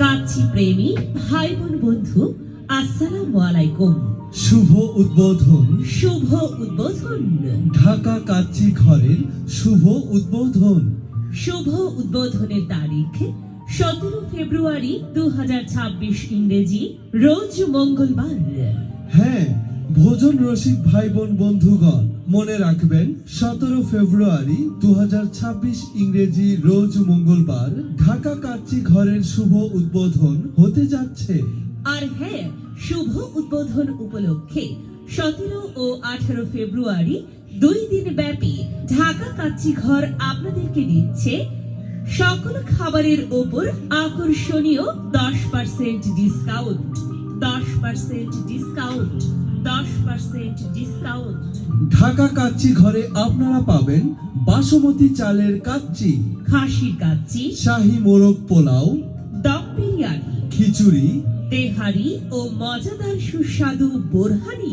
কাচ্চি প্রেমী ভাই বোন বন্ধু আসসালামু আলাইকুম। শুভ উদ্বোধন। শুভ উদ্বোধন। ঢাকা কাচ্চি ঘরের শুভ উদ্বোধন। শুভ উদ্বোধনের তারিখ 17 ফেব্রুয়ারি 2026 ইংরেজি, রোজ মঙ্গলবার। হ্যাঁ, ভোজন রসিক ভাই বোন বন্ধুগণ, মনে রাখবেন 17 ফেব্রুয়ারি 2026 ইংরেজি, রোজ মঙ্গলবার ঢাকা কাচ্চি ঘরের শুভ উদ্বোধন হতে যাচ্ছে। আর হ্যাঁ, শুভ উদ্বোধন উপলক্ষে 17 ও 18 ফেব্রুয়ারি 2 দিন ব্যাপী ঢাকা কাচ্চি ঘর আপনাদেরকে দিচ্ছে সকল খাবারের ওপর আকর্ষণীয় 10% discount. 10% discount. 10% discount. Dhaka kacchi ঘরে আপনারা পাবেন বাসমতি চালের কাচ্চি, খাসির কাচ্চি, শাহী মোরগ পোলাও, দম বিরিয়ানি, খিচুড়ি, তেহারি ও মজাদার সুস্বাদু বোরহানি।